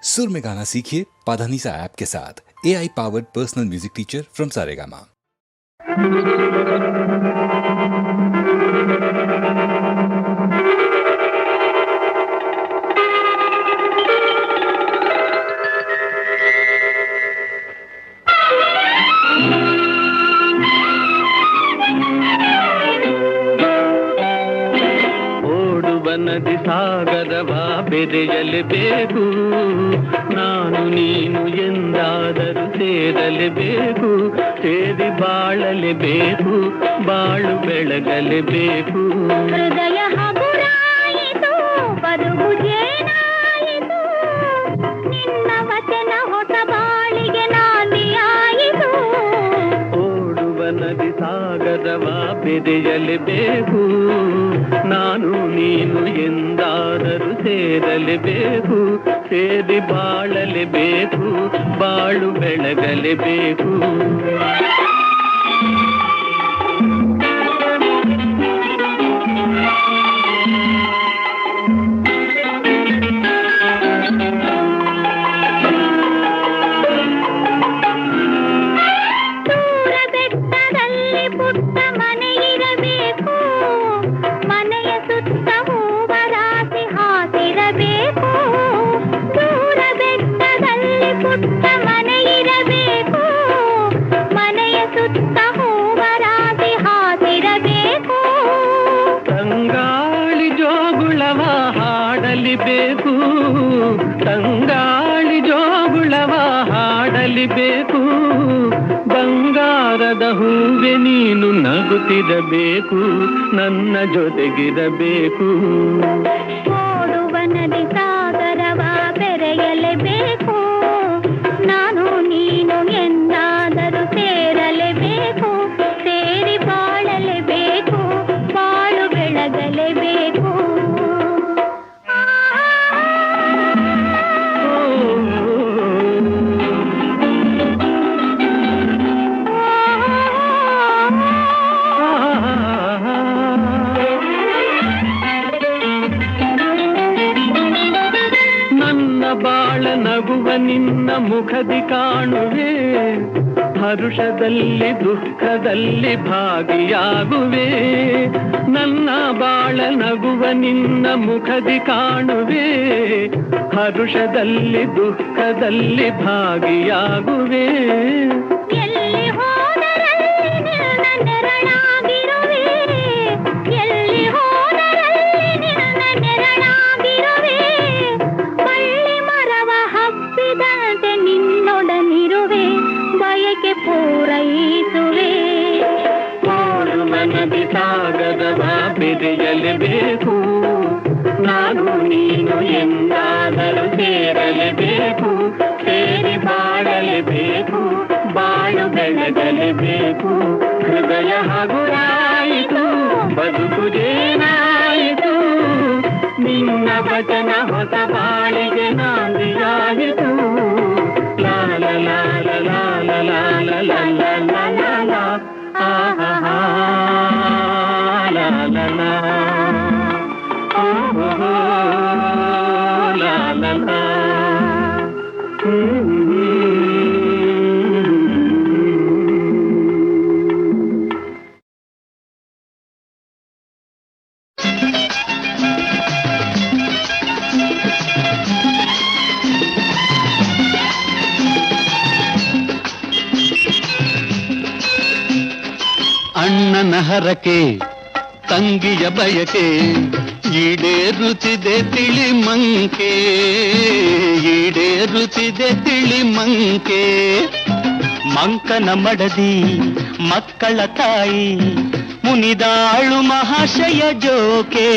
सुर में गाना सीखिए पाधानीसा ऐप के साथ। AI powered personal music teacher from Saregama. ನದಿ ಸಾಗರವ ಬೆರೆಯಲೇಬೇಕು, ನಾನು ನೀನು ಎಂದಾದರೂ ಸೇರಲೇಬೇಕು, ಸೇರಿ ಬಾಳಲೇಬೇಕು, ಬಾಳು ಬೆಳಗಲೇಬೇಕು. ಹೃದಯ ಹಗುರಾಯಿತು, ಬದುಕು ಜೇನಾಯಿತು, ನಿನ್ನ ವಚನ ಹೊಸ ಬಾಳಿಗೆ ನಾಂದಿಯಾಯಿತು. ಓಡುವ ನದಿ ಸಾಗರವ ಬೆರೆಯಲೇಬೇಕು, ನಾನು ನೀನು ಎಂದಾದರೂ ಸೇರಲೇಬೇಕು, ಸೇರಿ ಬಾಳಲೇಬೇಕು, ಬಾಳು ಬೆಳಗಲೇಬೇಕು. ತಂಗಾಳಿ ಜೋಗುಳವ ಹಾಡಲಿಬೇಕು, ಬಂಗಾರದ ಹೂವೆ ನೀನು ನಗುತ್ತಿರಬೇಕು, ನನ್ನ ಜೊತೆಗಿರಬೇಕು. ಓಡುವ ನದಿ ಸಾಗರವ ಬೆರೆಯಲೇಬೇಕು, ನಾನು ನೀನು ಎಂದಾದರೂ ಸೇರಲೇಬೇಕು, ಸೇರಿ ಬಾಳಲೇಬೇಕು, ಬಾಳು ಬೆಳಗಲೇಬೇಕು. ಬಾಳ ನಗುವ ನಿನ್ನ ಮುಖದಿ ಕಾಣುವೆ, ಹರುಷದಲ್ಲಿ ದುಃಖದಲ್ಲಿ ಭಾಗಿಯಾಗುವೆ. ನನ್ನ ಬಾಳ ನಗುವ ನಿನ್ನ ಮುಖದಿ ಕಾಣುವೆ, ಹರುಷದಲ್ಲಿ ದುಃಖದಲ್ಲಿ ಭಾಗಿಯಾಗುವೆ. ಎಲ್ಲಿ ಹೋದರಲ್ಲಿ ನಿನ್ನ ನೆರಳಾಗಿರುವೆ, ಎಲ್ಲಿ ಹೋದರಲ್ಲಿ ನಿನ್ನ ನೆರಳಾಗಿರುವೆ, ಬಳ್ಳಿ ಮರವ ಹಬ್ಬಿದಂತೆ ನಿನ್ನೊಡನಿರುವೆ, ಬಯಕೆ ಪೂರೈಸುವೆ. ಓಡುವ ನದಿ ಸಾಗರವ ಬೆರೆಯಲೇಬೇಕು, ನಾನು ನೀನು ಎಂದಾದರೂ ಸೇರಲೇಬೇಕು, ಸೇರಿ ಬಾಳಲೇಬೇಕು, ಬಾಳು ಬೆಳಗಲೇಬೇಕು. ಹೃದಯ ಹಗುರಾಯಿತು, ಬದುಕು ಜೇನಾಯಿತು, ನಿನ್ನ ವಚನ ಹೊಸ ಬಾಳಿಗೆ ನಾಂದಿಯಾಯಿತು. ಲಾಲ ಲಾಲ ಲಾಲ ಲಾಲ ಲಾಲ ಲಾಲ ಲಾ, ಆಹಾ ಲಾಲ ಲಾ, ಓಹೋ ಲಾಲ ಲಾ. ಅಣ್ಣನ ಹರಕೆ ತಂಗಿಯ ಬಯಕೆ ಈಡೇರುತ್ತಿದೆ ತಿಳಿ ಮಂಕೆ, ಈಡೇರುತ್ತಿದೆ ತಿಳಿ ಮಂಕೆ. ಮಂಕನ ಮಡದಿ ಮಕ್ಕಳ ತಾಯಿ ಮುನಿದಾಳು ಮಹಾಶಯ ಜೋಕೆ,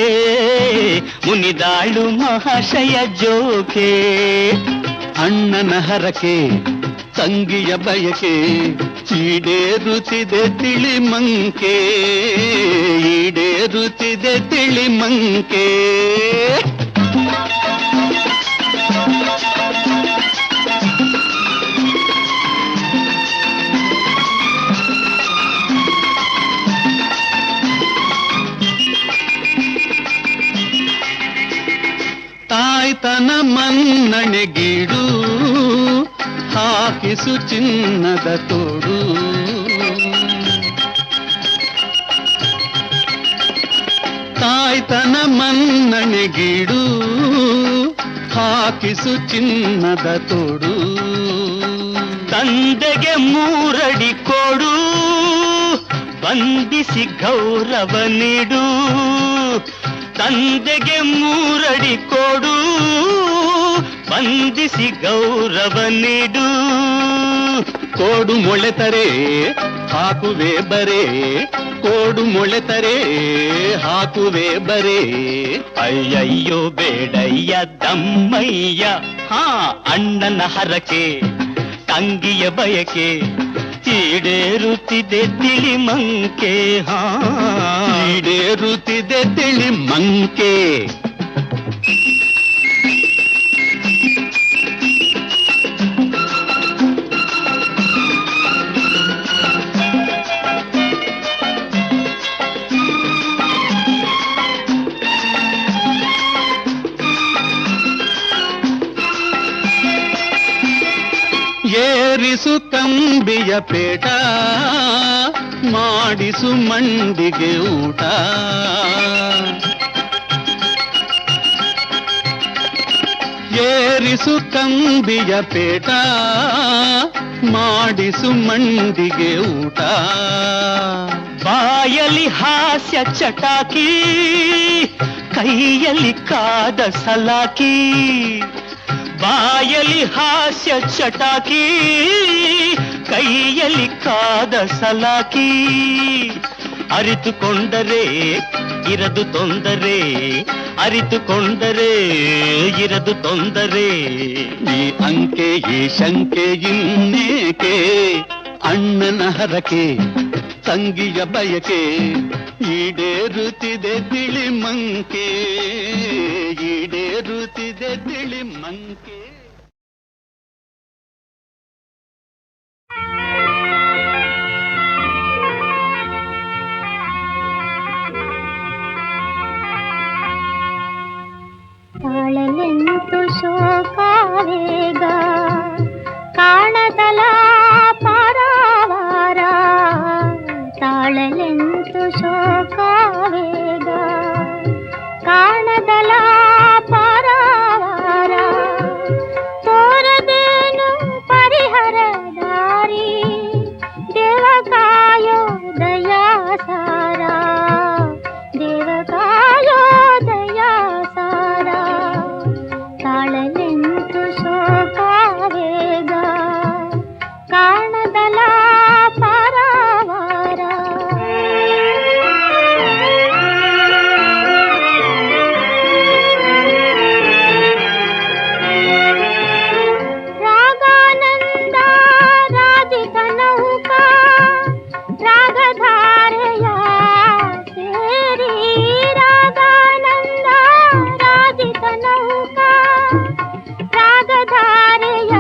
ಮುನಿದಾಳು ಮಹಾಶಯ ಜೋಕೆ. ಅಣ್ಣನ ಹರಕೆ ತಂಗಿಯ ಬಯಕೆ ಈಡೇರುತ್ತಿದೆ ತಿಳಿ ಮಂಕೆ, ಈಡೇರುತ್ತಿದೆ ತಿಳಿ ಮಂಕೆ. ತಾಯಿ ತಾಯ್ತನ ಮನ್ನಣೆಗೀಡು ಹಾಕಿಸು ಚಿನ್ನದ ತೋಡು. ತಾಯ್ತನ ಮನ್ನಣೆಗೀಡು ಹಾಕಿಸು ಚಿನ್ನದ ತೋಡು. ತಂದೆಗೆ 3 ಅಡಿ ಕೊಡು ಬಂಧಿಸಿ ಗೌರವ ನೀಡು. ತಂದೆಗೆ 3 ಅಡಿ ಕೊಡು ಬಂಧಿಸಿ ಗೌರವ ನೀಡು. ಕೋಡು ಮೊಳೆತರೆ ಹಾಕುವೆ ಬರೆ, ಕೋಡು ಮೊಳೆತರೆ ಹಾಕುವೆ ಬರೆ. ಅಯ್ಯಯ್ಯೋ ಬೇಡಯ್ಯ ದಮ್ಮಯ್ಯ, ಹಾ ಅಣ್ಣನ ಹರಕೆ ತಂಗಿಯ ಬಯಕೆ ಈಡೇರುತ್ತಿದೆ ತಿಳಿ ಮಂಕೆ. ಹಾ ಈಡೇರುತ್ತಿದೆ ತಿಳಿ ಮಂಕೆ. ಏರಿಸು ಕಂಬಿಯ ಪೇಟ ಮಾಡಿಸು ಮಂಡಿಗೆ ಊಟ. ಏರಿಸು ಕಂಬಿಯ ಪೇಟ ಮಾಡಿಸು ಮಂಡಿಗೆ ಊಟ. ಬಾಯಲ್ಲಿ ಹಾಸ್ಯ ಚಟಾಕಿ ಕೈಯಲ್ಲಿ ಕಾದ ಸಲಾಕಿ. ಬಾಯಲ್ಲಿ ಹಾಸ್ಯ ಚಟಾಕಿ ಕೈಯಲ್ಲಿ ಕಾದ ಸಲಾಕಿ. ಅರಿತುಕೊಂಡರೆ ಇರದು ತೊಂದರೆ, ಅರಿತುಕೊಂಡರೆ ಇರದು ತೊಂದರೆ. ಈ ಅಂಕೆ ಈ ಶಂಕೆ ಇನ್ನೇಕೆ, ಅಣ್ಣನ ಹರಕೆ ತಂಗಿಯ ಬಯಕೆ ಈಡೇರುತ್ತಿದೆ ತಿಳಿ ಮಂಕೆ. ಈಡೇರುತ್ತಿದೆ ತಿಳಿ ಮಂಕೆ. ತಾಳಲೆಂತು ಶೋಕಾವೇಗ ಕಾಣದಲ ಪಾರಾವಾರ. ತಾಳಲೆಂತು ಶೋಕಾವೇಗ ಕಾಣದಲ ಪಾರಾವಾರ. ತೋರದೇನು ಪರಿಹರ ದಾರಿ ದೇವ ಕಾಯೋ ದಯಾಸಾರ. ದೇವ ಕಾಯೋ ದಯಾಸಾರ. ತಾಳಲೆಂತು ಶೋಕಾವೇಗ ಕಾಣದಲ ಪಾರಾವಾರ. ರಾಗಾನಂದ ರಾಜಿತ ನೌಕಾ ರಾಗಧಾರೆಯ ಸೇರಿ. ರಾಗಾನಂದ ರಾಜಿತ ನೌಕಾ ರಾಗಧಾರೆಯ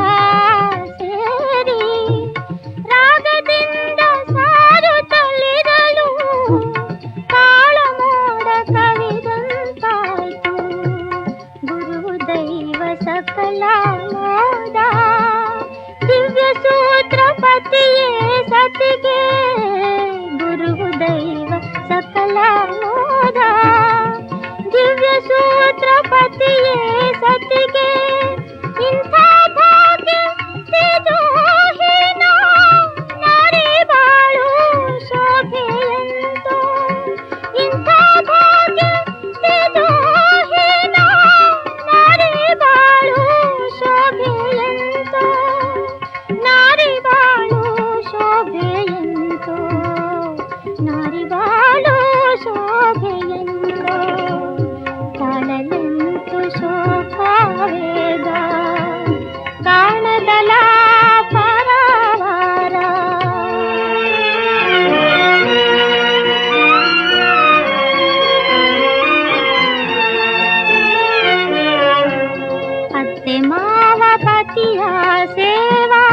ಸೇರಿ. ರಾಗದಿಂದ ಸಾರುತ್ತಲಿರಲು ಕಾಳಮೋಡ ಕವಿದಂತಾಯ್ತು. ಗುರು ದೈವ ಸಕಲ ಮೋದ ದಿವ್ಯ ಸೂತ್ರ ಪತಿಯೇ ಸತಿಗೆ. ಗುರು ದೈವ ಸಕಲ ಮೋದ ದಿವ್ಯ ಸೂತ್ರ ಪತಿಯೇ ಸತಿಗೆ. ಇಂಥ ಭಾಗ್ಯ ತೇಜೋಹೀನ ನಾರಿ ಬಾಳು ಶೋಭೆಯಂತೋ. ಇಂಥ ಭಾಗ್ಯ ತೇಜೋಹೀನ ನಾರಿ ಬಾಳು ಶೋಭೆಯಂತೋ. ನಾರಿ ಬಾಳು ಶೋಭೆಯಂತೋ. ನಾರಿ ಬಾಳು ಶೋಭೆಯಂತೋ. ತಾಳಲೆಂತು ಶೋಕಾವೇಗ ಕಾಣದಲ ಪಾರಾವಾರ. ಅತ್ತೆ ಮಾವ ಪತಿಯ ಸೇವಾ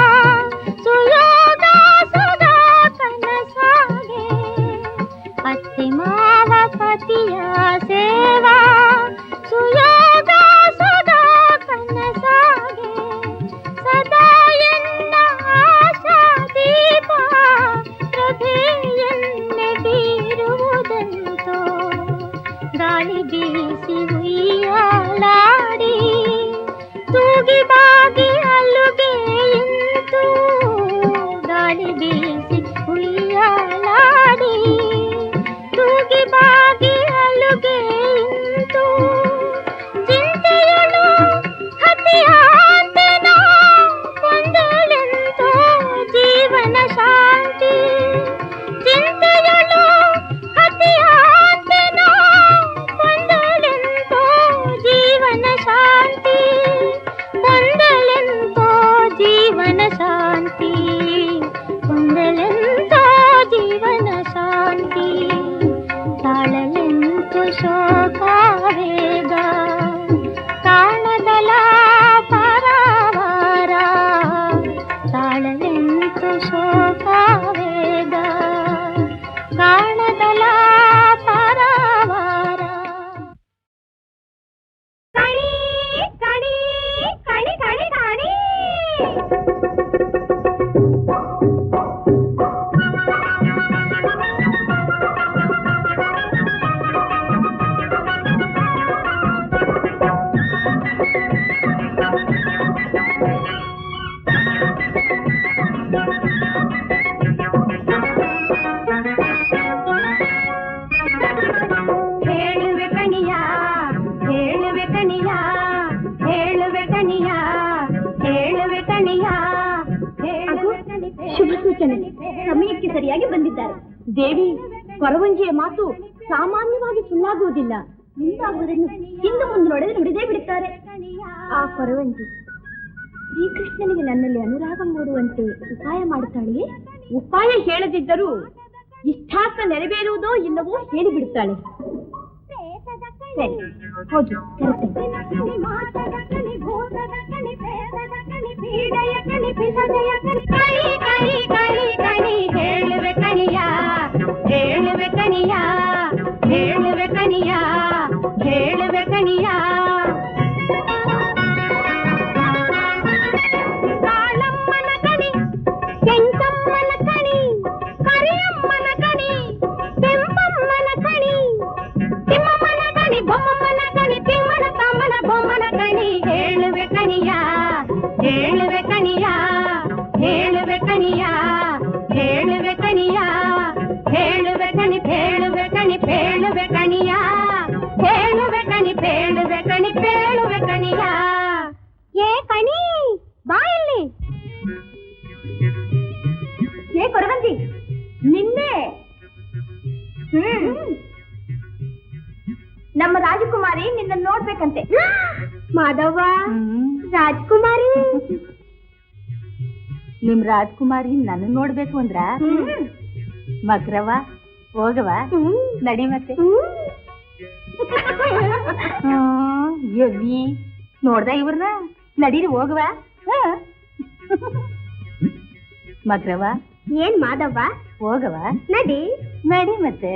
ಸುಯೋಗ ಸದಾ ಕನಸಾಗೆ. ಅತ್ತೆ ಮಾವ ಪತಿಯ ಸೇವಾ ಸುಯೋಗ ಸದಾ ತೂಗಿ ಬಾಗಿ ಅಲ್ಲುಗೆ ಇಂತು ಗಾಳಿ ಬೀಸಿ ಉಯ್ಯಾಲಾಡಿ ತೂಗಿ ಬಾಗಿ ಅಲ್ಲುಗೆ ಇಂತು ಚಿಂತೆಯಳು ಹತಿಯಾತೆನ ಕೊಂದಲೆಂತೋ ಜೀವನ ಶಾಂತಿ ಚಿಂತೆಯಳು ಹತಿಯಾತೆನ ಕೊಂದಲೆಂತೋ ಜೀವನ ಶಾಂತಿ ಕೊಂದಲೆಂತೋ ಜೀವನ ಶಾಂತಿ ಕೊಂದಲೆಂತೋ ಜೀವನ ಶಾಂತಿ ತಾಳಲೆಂತು ಶೋಕಾವೇಗ ಕಾಣದಲ ಪರವಾರ ತಾಳಲೆಂತು ಶೋಕಾವೇಗ ಕಾಣದಲ ಪರವಾರ ಕಣಿ ಕಣಿ ಕಣಿ ಕಣಿ ಕಣಿ ಹೇಳುವೆ ಕಣಿಯ ಹೇಳುವೆ ಕಣಿಯ ಹೇಳುವೆ ಕಣಿಯ ಹೇಳುವೆ ಕಣಿಯ ಶುಭ ಸೂಚನೆ ಸಮಯಕ್ಕೆ ಸರಿಯಾಗಿ ಬಂದಿದ್ದಾರೆ ದೇವಿ ಕೊರವಂಜಿಯ ಮಾತು ಸಾಮಾನ್ಯವಾಗಿ ಸುಳ್ಳಾಗುವುದಿಲ್ಲ ಮುಂದಾಗುವುದನ್ನು ಹಿಂದೆ ಮುಂದೆ ನೋಡಿದ್ರೆ ನುಡಿದೇ ಬಿಡುತ್ತಾರೆ ಆ ಕೊರವಂಜಿ ಶ್ರೀಕೃಷ್ಣನಿಗೆ ನನ್ನಲ್ಲಿ ಅನುರಾಗ ಮೂಡುವಂತೆ ಉಪಾಯ ಮಾಡುತ್ತಾಳೆಯೇ ಉಪಾಯ ಹೇಳದಿದ್ದರೂ ಇಷ್ಟಾರ್ಥ ನೆರವೇರುವುದೋ ಇಲ್ಲವೋ ಹೇಳಿಬಿಡುತ್ತಾಳೆ ಸರಿ ಹೌದು ಹೇಳುವೆ ಕಣಿಯ ಹೇಳುವೆ ಕಣಿಯ ಹೇಳುವೆ ಕಣಿಯ ಹೇಳುವೆ ಕಣಿಯ ಕಾಳಮ್ಮನ ಕಣಿ ಕೆಂಚಮ್ಮನ ಕಣಿ ಕರಿಯಮ್ಮನ ಕಣಿ ಕೆಂಪಮ್ಮನ ಕಣಿ ತಿಮ್ಮಮ್ಮನ ಕಣಿ ಬೊಮ್ಮಮ್ಮನ ಕಣಿ ತಿಮ್ಮನ ತಮ್ಮನ ಬೊಮ್ಮನ ಕಣಿ ಹೇಳುವೆ ಕಣಿಯ ಹೇಳುವೆ ಕಣಿಯ ಹೇಳುವೆ ಕಣಿಯ ಹೇಳುವೆ ಕಣಿಯ ಹೇಳುವೆ ಕಣಿ ಹೇಳುವೆ ಕಣಿ ಹೇಳುವೆ ಕಣಿಯ ಹೇಳುವೆ ಕಣಿ ಹೇಳುವೆ ಕಣಿ ಹೇಳುವೆ ಕಣಿಯ ಏ ಕಣಿ ಬಾ ಇಲ್ಲಿ ಏ ಕೊರವಂಜಿ ನಿನ್ನೆ ನಮ್ಮ ರಾಜಕುಮಾರಿ ನಿನ್ನ ನೋಡ್ಬೇಕಂತೆ ಮಾಧವ ರಾಜಕುಮಾರಿ ನಿಮ್ ರಾಜ್ಕುಮಾರಿ ನನ್ನ ನೋಡ್ಬೇಕು ಅಂದ್ರ ಮಗ್ರವ ಹೋಗವ ನಡಿ ಮತ್ತೆ ಎವಿ ನೋಡ್ದ ಇವ್ರನ್ನ ನಡೀರಿ ಹೋಗವ ಮಗ್ರವ ಏನ್ ಮಾಧವ ಹೋಗವ ನಡಿ ನಡಿ ಮತ್ತೆ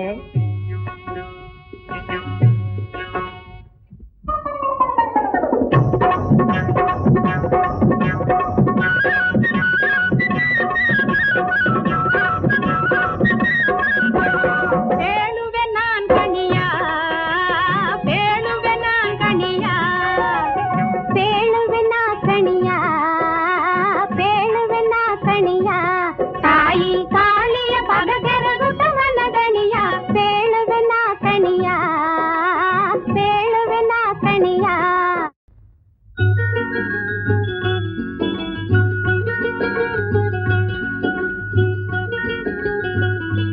ಬೇಳುವೆ ನಾನ್ ಕಣಿಯ ಬೇಳುವೆ ನಾನ್ ಕಣಿಯ ಬೇಳುವೆ ನಾ ಕಣಿಯ ಬೇಳುವೆ ನಾ ಕಣಿಯ ತಾಯಿ ಕಾಳಿಯ ಪಗದೆರಗುತ್ತವನ ದಣಿಯ ಬೇಳುವೆ ನಾ ಕಣಿಯ ಬೇಳುವೆ ನಾ ಕಣಿಯ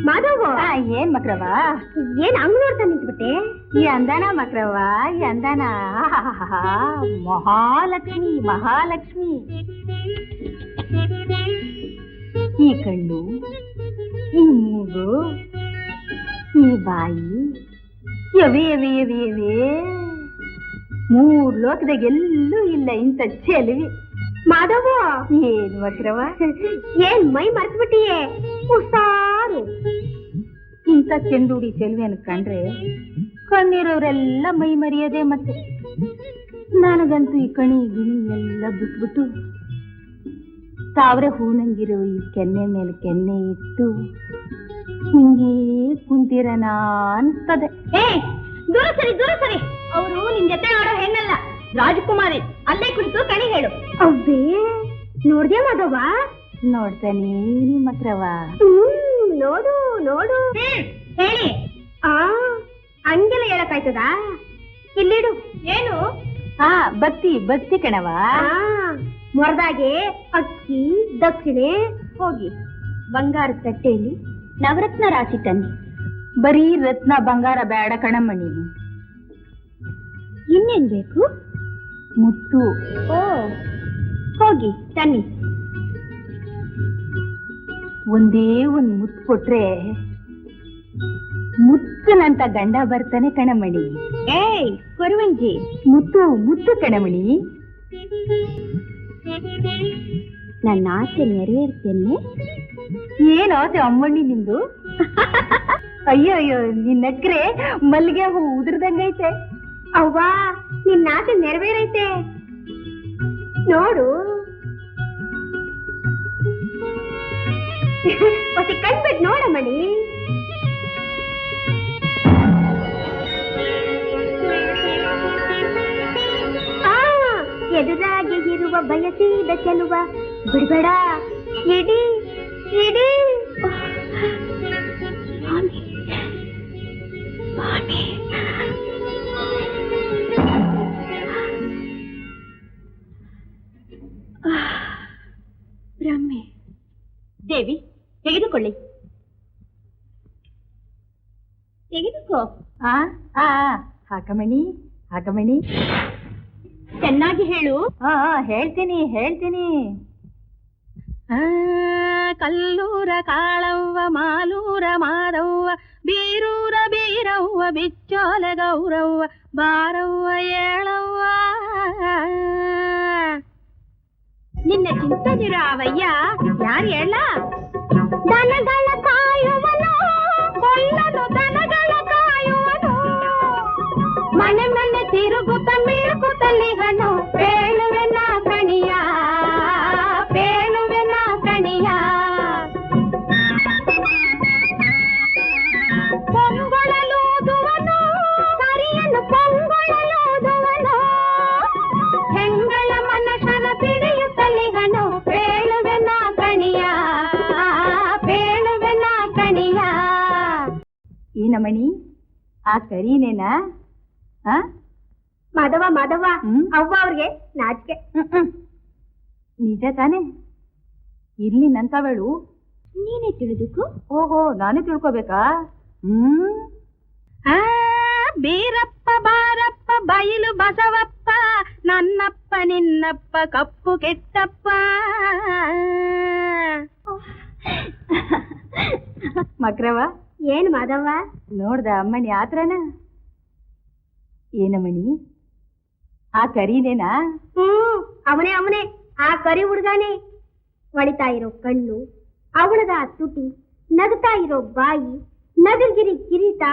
ಮಾಧವ ಏನ್ ಮಕ್ರವ ಏನ್ ಹಂಗ್ ನೋಡ್ತಾ ನಿಂತ್ಬಿಟ್ಟೆ ಈ ಅಂದನ ಮಕ್ರವ ಈ ಅಂದನ ಮಹಾಲಕ್ಷ್ಮಿ ಮಹಾಲಕ್ಷ್ಮಿ ಈ ಕಣ್ಣು ಈ ಮೂಗು ಈ ಬಾಯಿ ಎವೆ ಎವೆ ಎವೆ ಎವೆ ಮೂರ್ ಲೋಕದಾಗ ಎಲ್ಲೂ ಇಲ್ಲ ಇಂಥ ಚೆಲುವಿ ಮಾಧವ ಏನ್ ಮಕ್ರವ ಏನ್ ಮೈ ಮರ್ತ್ಬಿಟ್ಟಿಯೇ ಹುಷಾರು ಇಂಥ ಚೆಂಡುಡಿ ಚೆಲುವೆಯನ್ನು ಕಂಡ್ರೆ ಕಣ್ಣಿರೋರೆಲ್ಲ ಮೈ ಮರೆಯದೆ ಮತ್ತೆ ನನಗಂತೂ ಈ ಕಣಿ ಗಿಣಿ ಎಲ್ಲ ಬಿಟ್ಬಿಟ್ಟು ತಾವ್ರೆ ಹೂನಂಗಿರೋ ಈ ಕೆನ್ನೆ ಮೇಲೆ ಕೆನ್ನೆ ಇಟ್ಟು ಹಿಂಗೇ ಕುಂತಿರನ ಅನ್ಸ್ತದೆ. ದೂರ ಸರಿ ದೂರ ಸರಿ. ಅವರು ನಿನ್ ಜೊತೆ ಆಡೋ ಹೆಣ್ಣಲ್ಲ, ರಾಜಕುಮಾರಿ ಅಲ್ಲೇ ಕುಳಿತು ಕಣಿ ಹೇಳು. ಅವ್ವೇ ನೋಡ್ದೆ ಮಾಧವ? ನೋಡ್ತಾನೆ ಮಕ್ರವ. ನೋಡು ನೋಡು ಹೇಳಿ. ಹಂಗೆಲ್ಲ ಹೇಳಕ್ಕಾಯ್ತದ? ಇಲ್ಲಿಡು. ಏನು? ಬತ್ತಿ ಬತ್ತಿ ಕಣವ. ಮೊರದಾಗೆ ಅಕ್ಕಿ ದಕ್ಷಿಣೆ ಹೋಗಿ ಬಂಗಾರದ ತಟ್ಟೆಯಲ್ಲಿ ನವರತ್ನ ರಾಶಿ ತನ್ನಿ. ಬರೀ ರತ್ನ ಬಂಗಾರ ಬೇಡ ಕಣಮ್ಮಣಿ, ಇನ್ನೇನ್ ಬೇಕು? ಮುತ್ತು. ಹೋಗಿ ತನ್ನಿ. ಒಂದೇ ಒಂದ್ ಮುತ್ತು ಕೊಟ್ರೆ ಮುತ್ತನಂತ ಗಂಡ ಬರ್ತಾನೆ ಕಣಮಣಿ. ಏಯ್ ಕೊರುವಂಜಿ, ಮುತ್ತು ಮುತ್ತು ಕಣಮಣಿ. ನನ್ನ ಆಸೆ ನೆರವೇರ್ತೇನೆ. ಏನ್ ಆಸೆ ಅಮ್ಮಣ್ಣಿ ನಿಂದು? ಅಯ್ಯೋ ಅಯ್ಯೋ, ನಿನ್ನಕ್ರೆ ಮಲ್ಲಿಗೆ ಹೂ ಉದುರ್ದಂಗೈತೆ. ಅವ್ವಾ ನಿನ್ನ ಆಸೆ ನೆರವೇರೈತೆ ನೋಡು. ಮತ್ತೆ ಕಣ್ಬಿಟ್ಟು ನೋಡಮ್ಮಣಿ. ಎದುರಾಗಿ ಇರುವ ಬಯಸಿದ ಚೆಲುವ ಬಿಡ್ಬೇಡ, ಇಡಿ ಇಡಿ. ಬ್ರಹ್ಮೆ. ದೇವಿ ತೆಗೆದುಕೊಳ್ಳಿ, ತೆಗೆದುಕೋ. ಹಾಕಮಣಿ ಹಾಕಮಣಿ. ಚೆನ್ನಾಗಿ ಹೇಳು. ಹೇಳ್ತೀನಿ ಹೇಳ್ತೀನಿ. ಕಲ್ಲೂರ ಕಾಳವ್ವ ಮಾಲೂರ ಮಾದವ್ವ ಬೀರೂರ ಬೀರವ್ವ ಬಿಚ್ಚೋಲೆ ಗೌರವ್ವ ಬಾರವ್ವ ಏಳವ್ವ. ನಿನ್ನ ಚಿಂತದಿರ ಅವಯ್ಯ ಯಾರು ಹೇಳ? ದನಗಳ ಕಾಯುವನು ಕೊಲ್ಲನು, ದನಗಳ ಕಾಯುವನು ಮನೆ ಮನೆ ತಿರುಗುತ್ತ ಮಿಳುಕುತ್ತಲಿಗನು. ಪೇಳುವೆನ ಕಣಿಯ ಪೇಳುವೆನ ಕಣಿಯ. ಪೊಂಗೊಳಲೂದುವನು ಕರಿಯನು ಪೊಂಗೊಳಲೂದುವನು ಹೆಂಗಳ ಮನಸನ ಪಿಡಿಯುತ್ತಲಿಗನು. ಪೇಳುವೆನ ಕಣಿಯ ಪೇಳುವೆನ ಕಣಿಯ. ಏನಮಣಿ ಆ ಕರೀನೇನಾ? ಮಾಧವ ಮಾಧವ, ಅವ್ವ ಅವ್ರಿಗೆ ನಾಚಿಕೆ. ನಿಜ ತಾನೆ? ಇರ್ಲಿ ನಂತವಳು. ನೀನೇ ತಿಳಿದುಕು. ಓಹೋ, ನಾನೇ ತಿಳ್ಕೊಬೇಕಾ? ಬೀರಪ್ಪ ಬಾರಪ್ಪ ಬಯಲು ಬಸವಪ್ಪ ನನ್ನಪ್ಪ ನಿನ್ನಪ್ಪ ಕಪ್ಪು ಕೆಟ್ಟಪ್ಪ. ಮಕ್ರವ. ಏನ್ ಮಾಧವ? ನೋಡ್ದ ಅಮ್ಮಣಿ ಆತ್ರನ? ಏನಮ್ಮಣಿ ಆ ಕರೀನೇನಾ? ಅವನೇ ಅವನೇ, ಆ ಕರಿ ಹುಡುಗಾನೆ. ಹೊಳಿತಾ ಇರೋ ಕಣ್ಣು, ಅವಳದ ತುಟಿ, ನಗುತ್ತಾ ಇರೋ ಬಾಯಿ, ನಗರ್ಗಿರಿ ಕಿರೀಟ,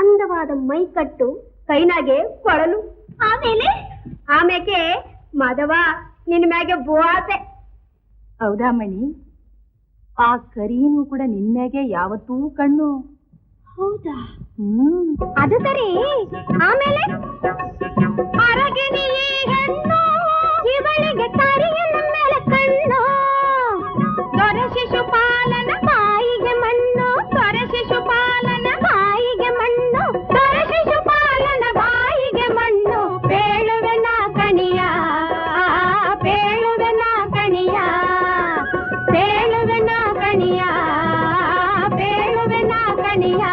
ಅಂದವಾದ ಮೈಕಟ್ಟು, ಕೈನಾಗೆ ಕೊಳಲು. ಆಮೇಲೆ ಮಾಧವ ನಿನ್ ಮ್ಯಾಗೆ ಬೋಸೆ. ಹೌದಾ ಮಣಿ? ಆ ಕರೀನು ಕೂಡ ನಿನ್ಮ್ಯಾಗೆ ಯಾವತ್ತೂ ಕಣ್ಣು. ಹೌದಾ? ಅದು ಸರಿ. ಆಮೇಲೆ ಅರಗಿಣಿ ಹೆಣ್ಣು, ಇವಳಿಗೆ ಕರಿಯನ ಮೇಲೆ ಕಣ್ಣು. ದೊರೆ ಶಿಶುಪಾಲನ ಬಾಯಿಗೆ ಮಣ್ಣು, ದೊರೆ ಶಿಶುಪಾಲನ ಬಾಯಿಗೆ ಮಣ್ಣು, ದೊರೆ ಶಿಶುಪಾಲನ ಬಾಯಿಗೆ ಮಣ್ಣು. ಪೇಳುವೆನ ಕಣಿಯ ಪೇಳುವೆನ ಕಣಿಯ ಪೇಳುವೆನ ಕಣಿಯ ಪೇಳುವೆನ ಕಣಿಯ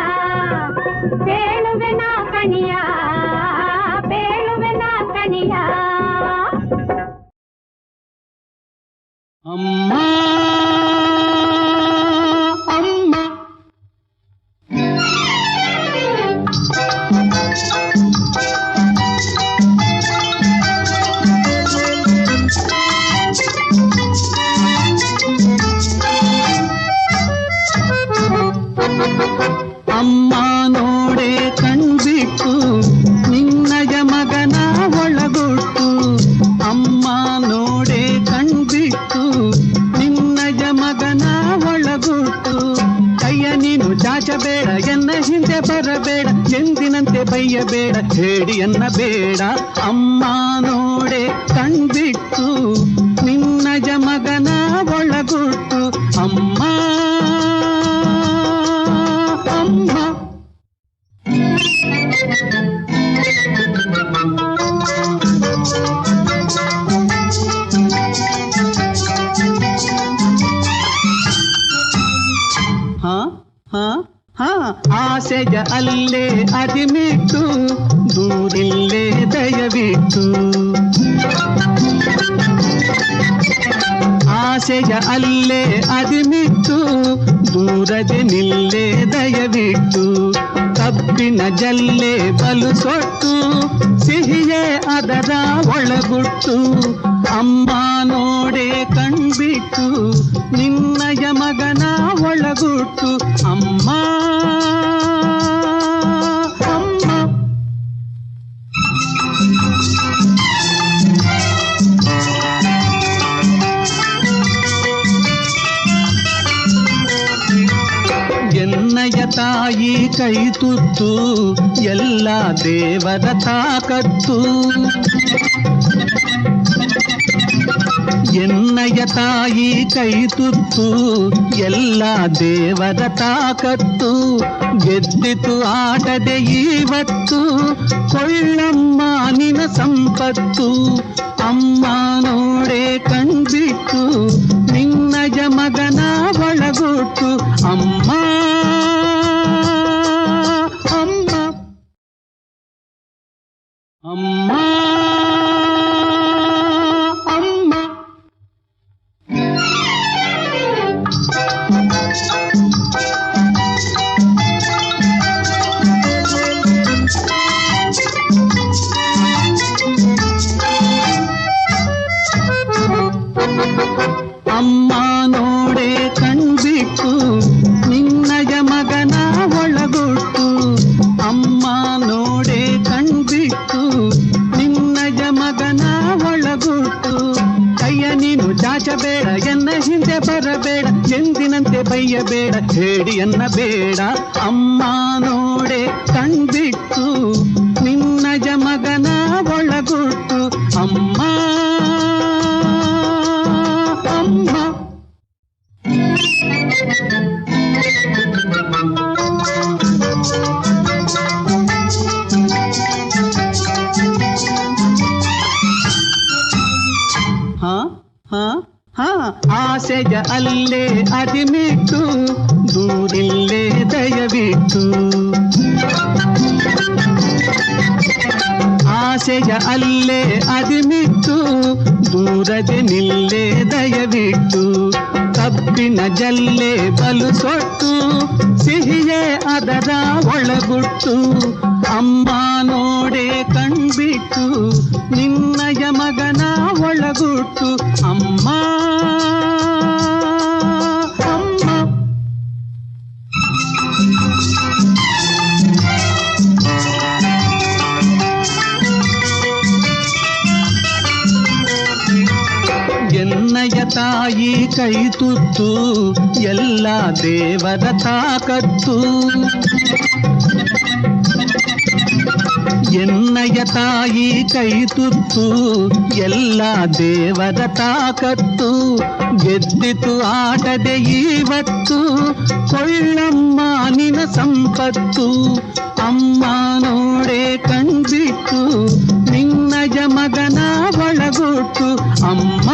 ಪೇಳುವೆನ ಕಣಿಯ ಪೇಳುವೆನ ಕಣಿಯ. ಅಮ್ಮ ಅಮ್ಮ ಅಮ್ಮ ನೋಡೆ ಕಣ್ಬಿಟ್ಟು ನಿನ್ನಯ ಮಗನ ಒಳಗೊಟ್ಟು. ಅಮ್ಮ ನೋಡೆ ಕಣ್ಬಿಟ್ಟು ನಿನ್ನ ಚಾಚಬೇಡ ಎನ್ನ ಹಿಂದೆ ಬರಬೇಡ ಎಂದಿನಂತೆ ಬೈಯಬೇಡ ಹೇಳಿಯನ್ನ ಬೇಡ ಅಮ್ಮ ನೋಡೆ ಕಣ್ಬಿಟ್ಟು ನಿನ್ನಯ ಮಗನ ಒಳಗುಟ್ಟು ಅಮ್ಮ ಅಮ್ಮ ಆಸೆಯ ಅಲ್ಲೇ ಅದಿಮಿಟ್ಟು ದೂರಿಲ್ಲೇ ದಯವಿಟ್ಟು ಆಸೆಯ ಅಲ್ಲೇ ಅದಿಮಿಟ್ಟು ದೂರದೆ ನಿಲ್ಲೇ ದಯವಿಟ್ಟು ಕಬ್ಬಿನ ಜಲ್ಲೆ ಬಲು ಸೊಟ್ಟು ಸಿಹಿಯೇ ಅದರ ಒಳಗುಟ್ಟು ಅಮ್ಮ ನೋಡೆ ಕಣ್ಬಿಟ್ಟು ನಿನ್ನಯ ಮಗನ ಒಳಗುಟ್ಟು ಅಮ್ಮ ಅಮ್ಮ ಎನ್ನಯ ತಾಯಿ ಕೈ ತುತ್ತು ಎಲ್ಲ ದೇವರ ತಾಕತ್ತು ಎನ್ನಯ ತಾಯಿ ಕೈ ತುತ್ತು ಎಲ್ಲ ದೇವರ ತಾಕತ್ತು ಗೆದ್ದಿತು ಆಟದೆ ಇವತ್ತು ಕೊಳ್ಳಮ್ಮ ನಿನ ಸಂಪತ್ತು ಅಮ್ಮ ನೋಡೆ ಕಣ್ಬಿಟ್ಟು ನಿನ್ನಯ ಮಗನ ಒಳಗುಟ್ಟು ಅಮ್ಮ ಅಮ್ಮ ಅಮ್ಮ ಅಮ್ಮ ಅಮ್ಮ ನೋಡೆ ಕಣ್ಬಿಟ್ಟು ನಿನ್ನಯ ಮಗನ ಒಳಗುಟ್ಟು ಅಮ್ಮ ನೋಡೆ ಕಣ್ಬಿಟ್ಟು ನಿನ್ನಯ ಮಗನ ಒಳಗುಟ್ಟು ಕೈಯ ನೀನು ಚಾಚಬೇಡ ಎನ್ನ ಹಿಂದೆ ಬರಬೇಡ ಎಂದಿನಂತೆ ಬೈಯಬೇಡ ಹೇಳಿಯನ್ನ ಬೇಡ ಅಮ್ಮ ನೋಡೆ ಕಣ್ಬಿಟ್ಟು ನಿನ್ನಯ ಮಗನ ಒಳಗುಟ್ಟು ಅಮ್ಮ ಅಮ್ಮ ಆಸೆಯ ಅಲ್ಲೇ ಅದಿಮಿಟ್ಟು ದೂರಿಲ್ಲೇ ದಯವಿಟ್ಟು ಆಸೆಯ ಅಲ್ಲೇ ಅದಿಮಿಟ್ಟು ದೂರದೆ ನಿಲ್ಲೇ ದಯವಿಟ್ಟು ಕಬ್ಬಿನ ಜಲ್ಲೆ ಬಲು ಸೊಟ್ಟು ಸಿಹಿಯೇ ಅದರ ಒಳಗುಟ್ಟು ಅಮ್ಮ ನೋಡೆ ಕಣ್ಬಿಟ್ಟು ನಿನ್ನಯ ಮಗನ ಒಳಗುಟ್ಟು ಅಮ್ಮ ಅಮ್ಮ ಎನ್ನಯ ತಾಯಿ ಕೈ ತುತ್ತು ಎಲ್ಲ ದೇವರ ತಾಕತ್ತು ಎನ್ನಯ ತಾಯಿ ಕೈ ತುತ್ತು ಎಲ್ಲ ದೇವರ ತಾಕತ್ತು ಗೆದ್ದಿತು ಆಟದೆ ಇವತ್ತು ಕೊಳ್ಳಮ್ಮ ನಿನ ಸಂಪತ್ತು ಅಮ್ಮ ನೋಡೆ ಕಣ್ಬಿಟ್ಟು ನಿನ್ನಯ ಮಗನ ಒಳಗುಟ್ಟು ಅಮ್ಮ